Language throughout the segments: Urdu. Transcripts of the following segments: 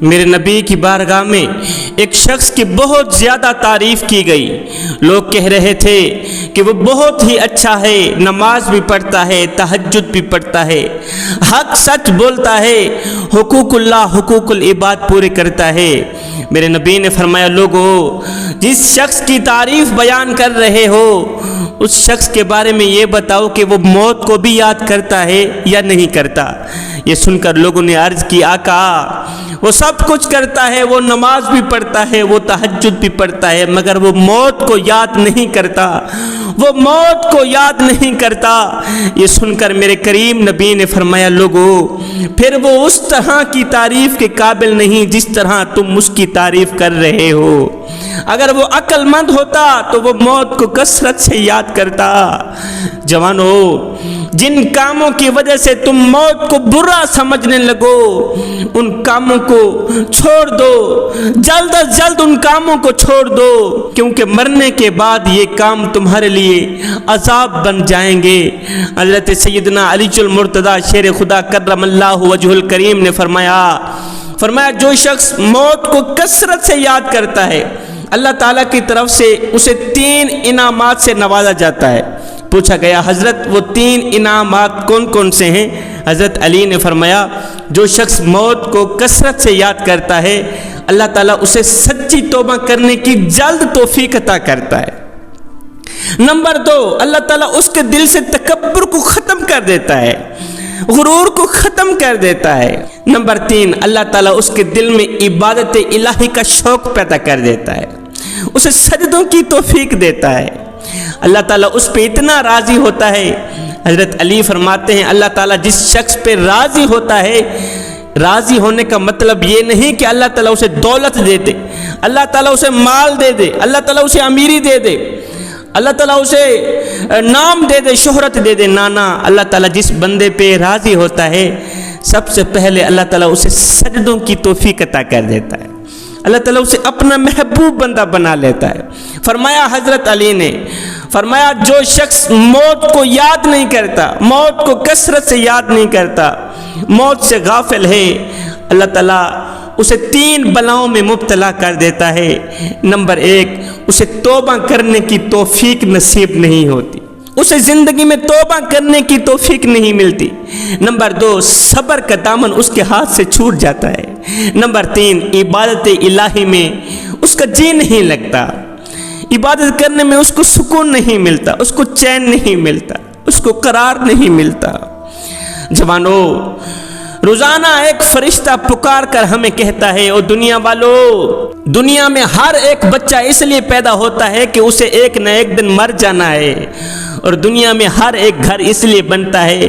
میرے نبی کی بارگاہ میں ایک شخص کی بہت زیادہ تعریف کی گئی۔ لوگ کہہ رہے تھے کہ وہ بہت ہی اچھا ہے، نماز بھی پڑھتا ہے، تہجد بھی پڑھتا ہے، حق سچ بولتا ہے، حقوق اللہ حقوق العباد پورے کرتا ہے۔ میرے نبی نے فرمایا، لوگو جس شخص کی تعریف بیان کر رہے ہو اس شخص کے بارے میں یہ بتاؤ کہ وہ موت کو بھی یاد کرتا ہے یا نہیں کرتا۔ یہ سن کر لوگوں نے عرض کی، آقا وہ سب کچھ کرتا ہے، وہ نماز بھی پڑھتا ہے، وہ تہجد بھی پڑھتا ہے، مگر وہ موت کو یاد نہیں کرتا، وہ موت کو یاد نہیں کرتا۔ یہ سن کر میرے کریم نبی نے فرمایا، لوگو پھر وہ اس طرح کی تعریف کے قابل نہیں جس طرح تم اس کی تعریف کر رہے ہو۔ اگر وہ عقل مند ہوتا تو وہ موت کو کثرت سے یاد کرتا۔ جوانو، جن کاموں کی وجہ سے تم موت کو برا سمجھنے لگو ان کاموں کو چھوڑ دو، جلد از جلد ان کاموں کو چھوڑ دو، کیونکہ مرنے کے بعد یہ کام تمہارے لیے عذاب بن جائیں گے۔ حضرت سیدنا علی المرتضیٰ شیر خدا کرم اللہ وجہ الکریم نے فرمایا جو شخص موت کو کثرت سے یاد کرتا ہے اللہ تعالیٰ کی طرف سے اسے 3 انعامات سے نوازا جاتا ہے۔ پوچھا گیا، حضرت وہ 3 انعامات کون کون سے ہیں؟ حضرت علی نے فرمایا، جو شخص موت کو کثرت سے یاد کرتا ہے اللہ تعالیٰ اسے سچی توبہ کرنے کی جلد توفیق عطا کرتا ہے۔ نمبر 2، اللہ تعالیٰ اس کے دل سے تکبر کو ختم کر دیتا ہے، غرور کو ختم کر دیتا ہے۔ نمبر 3، اللہ تعالیٰ اس کے دل میں عبادت الہی کا شوق پیدا کر دیتا ہے، اسے سجدوں کی توفیق دیتا ہے۔ اللہ تعالیٰ اس پہ اتنا راضی ہوتا ہے، حضرت علی فرماتے ہیں اللہ تعالیٰ جس شخص پہ راضی ہوتا ہے، راضی ہونے کا مطلب یہ نہیں کہ اللہ تعالیٰ اسے دولت دے دے، اللہ تعالیٰ اسے مال دے دے، اللہ تعالیٰ اسے امیری دے دے، اللہ تعالیٰ اسے نام دے دے، شہرت دے دے، نانا، اللہ تعالیٰ جس بندے پہ راضی ہوتا ہے سب سے پہلے اللہ تعالیٰ اسے سجدوں کی توفیق عطا کر دیتا ہے، اللہ تعالیٰ اسے اپنا محبوب بندہ بنا لیتا ہے۔ فرمایا حضرت علی نے فرمایا، جو شخص موت کو یاد نہیں کرتا، موت کو کثرت سے یاد نہیں کرتا، موت سے غافل ہے، اللہ تعالیٰ اسے 3 بلاؤں میں مبتلا کر دیتا ہے۔ نمبر 1، اسے توبہ کرنے کی توفیق نصیب نہیں ہوتی، اسے زندگی میں توبہ کرنے کی توفیق نہیں ملتی۔ نمبر 2، صبر کا دامن اس کے ہاتھ سے چھوٹ جاتا ہے۔ نمبر 3، عبادت الہی میں اس کا جی نہیں لگتا، عبادت کرنے میں اس کو سکون نہیں ملتا، اس کو چین نہیں ملتا، اس کو قرار نہیں ملتا۔ جوانو، روزانہ ایک فرشتہ پکار کر ہمیں کہتا ہے، او دنیا والو، دنیا میں ہر ایک بچہ اس لیے پیدا ہوتا ہے کہ اسے ایک نہ ایک دن مر جانا ہے، اور دنیا میں ہر ایک گھر اس لیے بنتا ہے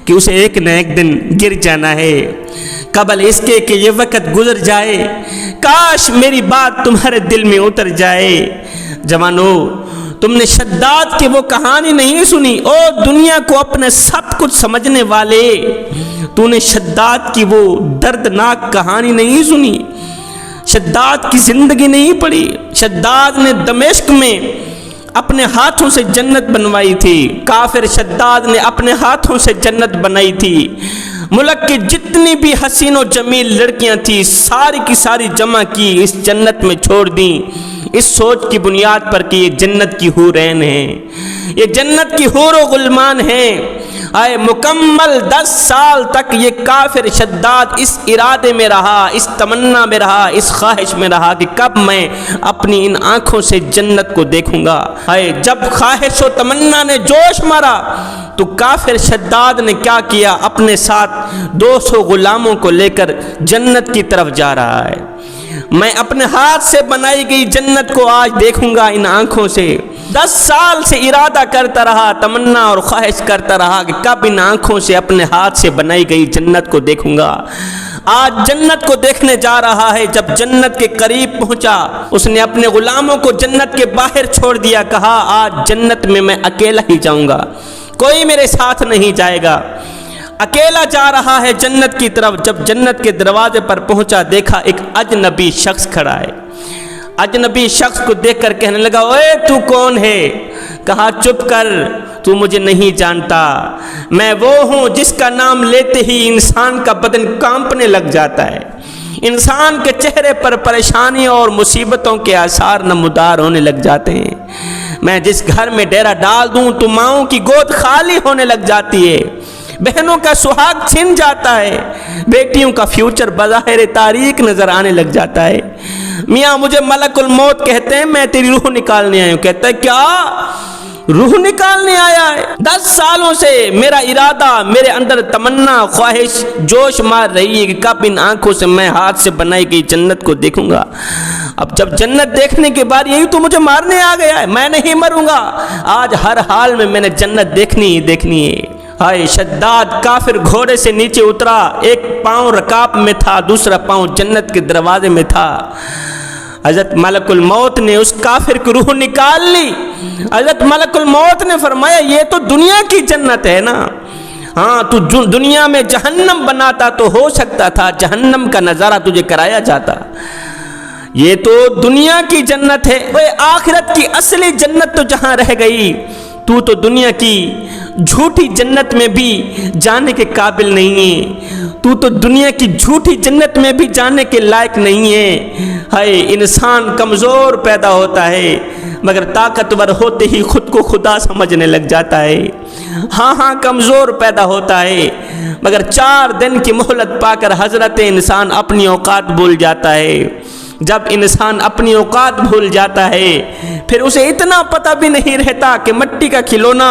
کہ اسے ایک نہ ایک دن گر جانا ہے۔ قبل اس کے کہ یہ وقت گزر جائے، کاش میری بات تمہارے دل میں اتر جائے۔ جوانو، تم نے شداد کی وہ کہانی نہیں سنی؟ او دنیا کو اپنے سب کچھ سمجھنے والے، تو نے شداد کی وہ دردناک کہانی نہیں سنی؟ شداد کی زندگی نہیں پڑھی؟ شداد نے دمشق میں اپنے ہاتھوں سے جنت بنوائی تھی، کافر شداد نے اپنے ہاتھوں سے جنت بنائی تھی۔ ملک کی جتنی بھی حسین و جمیل لڑکیاں تھیں ساری کی ساری جمع کی، اس جنت میں چھوڑ دیں، اس سوچ کی بنیاد پر کہ یہ جنت کی حورین ہیں، یہ جنت کی حور و غلمان ہیں۔ آئے مکمل 10 سال تک یہ کافر شداد اس ارادے میں رہا، اس تمنا میں رہا، اس خواہش میں رہا کہ کب میں اپنی ان آنکھوں سے جنت کو دیکھوں گا۔ آئے جب خواہش و تمنا نے جوش مارا تو کافر شداد نے کیا کیا؟ اپنے ساتھ 200 غلاموں کو لے کر جنت کی طرف جا رہا ہے۔ میں اپنے ہاتھ سے بنائی گئی جنت کو آج دیکھوں گا ان آنکھوں سے۔ 10 سال سے ارادہ کرتا رہا، تمنا اور خواہش کرتا رہا کہ کب ان آنکھوں سے اپنے ہاتھ سے بنائی گئی جنت کو دیکھوں گا۔ آج جنت کو دیکھنے جا رہا ہے۔ جب جنت کے قریب پہنچا اس نے اپنے غلاموں کو جنت کے باہر چھوڑ دیا، کہا آج جنت میں میں اکیلا ہی جاؤں گا، کوئی میرے ساتھ نہیں جائے گا، اکیلا جا رہا ہے جنت کی طرف۔ جب جنت کے دروازے پر پہنچا دیکھا ایک اجنبی شخص کھڑا ہے۔ اجنبی شخص کو دیکھ کر کہنے لگا، اوے تو کون ہے؟ کہا چپ کر، تو مجھے نہیں جانتا، میں وہ ہوں جس کا نام لیتے ہی انسان کا بدن کانپنے لگ جاتا ہے، انسان کے چہرے پر پریشانیوں اور مصیبتوں کے آثار نمودار ہونے لگ جاتے ہیں۔ میں جس گھر میں ڈیرا ڈال دوں تو ماؤں کی گود خالی ہونے لگ جاتی ہے، بہنوں کا سہاگ چھن جاتا ہے، بیٹیوں کا فیوچر بظاہر تاریک نظر آنے لگ جاتا ہے۔ میاں مجھے ملک الموت کہتے ہیں، میں تیری روح نکالنے آیا ہوں۔ کہتا ہے کیا روح نکالنے آیا ہے؟ 10 سالوں سے میرا ارادہ، میرے اندر تمنا، خواہش جوش مار رہی ہے کہ کب ان آنکھوں سے میں ہاتھ سے بنائی گئی جنت کو دیکھوں گا۔ اب جب جنت دیکھنے کے بعد یہی تو مجھے مارنے آ گیا ہے، میں نہیں مروں گا، آج ہر حال میں میں نے جنت دیکھنی ہے۔ ہائے شداد کافر گھوڑے سے نیچے اترا، ایک پاؤں رکاب میں تھا، دوسرا پاؤں جنت کے دروازے میں تھا۔ حضرت ملک الموت نے اس کافر کی روح نکال لی۔ حضرت ملک الموت نے فرمایا یہ تو دنیا کی جنت ہے نا، ہاں تو دنیا میں جہنم بناتا تو ہو سکتا تھا جہنم کا نظارہ تجھے کرایا جاتا، یہ تو دنیا کی جنت ہے، وہ آخرت کی اصلی جنت تو جہاں رہ گئی، تو دنیا کی جھوٹی جنت میں بھی جانے کے قابل نہیں ہے، تو دنیا کی جھوٹی جنت میں بھی جانے کے لائق نہیں ہے۔ ہائے انسان کمزور پیدا ہوتا ہے مگر طاقتور ہوتے ہی خود کو خدا سمجھنے لگ جاتا ہے۔ ہاں کمزور پیدا ہوتا ہے مگر 4 دن کی مہلت پا کر حضرت انسان اپنی اوقات بھول جاتا ہے۔ جب انسان اپنی اوقات بھول جاتا ہے پھر اسے اتنا پتہ بھی نہیں رہتا کہ مٹی کا کھلونا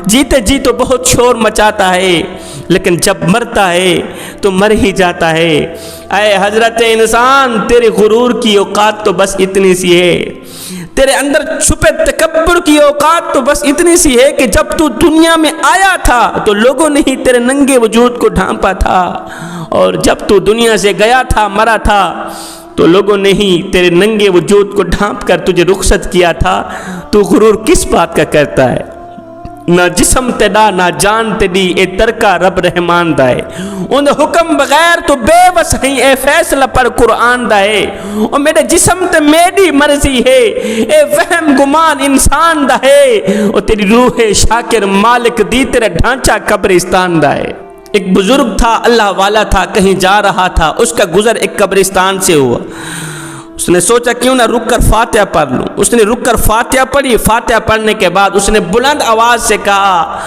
جیتے جی تو بہت شور مچاتا ہے لیکن جب مرتا ہے تو مر ہی جاتا ہے۔ اے حضرت انسان تیرے غرور کی اوقات تو بس اتنی سی ہے، تیرے اندر چھپے تکبر کی اوقات تو بس اتنی سی ہے کہ جب تو دنیا میں آیا تھا تو لوگوں نے ہی تیرے ننگے وجود کو ڈھانپا تھا، اور جب تو دنیا سے گیا تھا مرا تھا تو لوگوں نے ہی تیرے ننگے وجود کو ڈھانپ کر تجھے رخصت کیا تھا۔ تو غرور کس بات کا کرتا ہے؟ نہ جسم تیڈا نہ جان تیڈی، اے ترکا رب رحمان دا ہے، ان حکم بغیر تو بے بس ہیں، اے فیصلہ پر قرآن دا ہے، اور میرے جسم تے میری مرضی ہے، اے وہم گمان انسان دا ہے، اور تیری روح شاکر مالک دی تیرا ڈھانچہ قبرستان دا ہے۔ ایک بزرگ تھا، اللہ والا تھا، کہیں جا رہا تھا، اس کا گزر ایک قبرستان سے ہوا، اس نے سوچا کیوں نہ رک کر فاتحہ پڑھ لوں، اس نے رک کر فاتحہ پڑھی، فاتحہ پڑھنے کے بعد اس نے بلند آواز سے کہا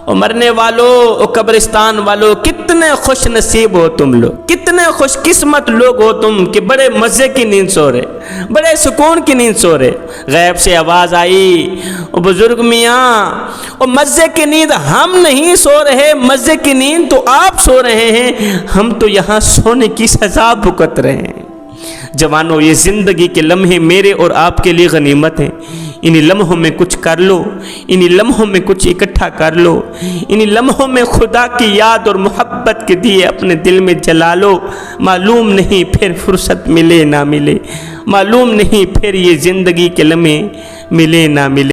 او مرنے والو، او قبرستان والو، کتنے خوش نصیب ہو تم لوگ، کتنے خوش قسمت لوگ ہو تم کہ بڑے مزے کی نیند سو رہے، بڑے سکون کی نیند سو رہے۔ غیب سے آواز آئی او بزرگ میاں، او مزے کی نیند ہم نہیں سو رہے، مزے کی نیند تو آپ سو رہے ہیں، ہم تو یہاں سونے کی سزا بھگت رہے ہیں۔ جوانوں یہ زندگی کے لمحے میرے اور آپ کے لیے غنیمت ہیں، انہی لمحوں میں کچھ کر لو، انہی لمحوں میں کچھ اکٹھا کر لو، انہی لمحوں میں خدا کی یاد اور محبت کے دیے اپنے دل میں جلا لو، معلوم نہیں پھر فرصت ملے نہ ملے، معلوم نہیں پھر یہ زندگی کے لمحے ملے نہ ملے۔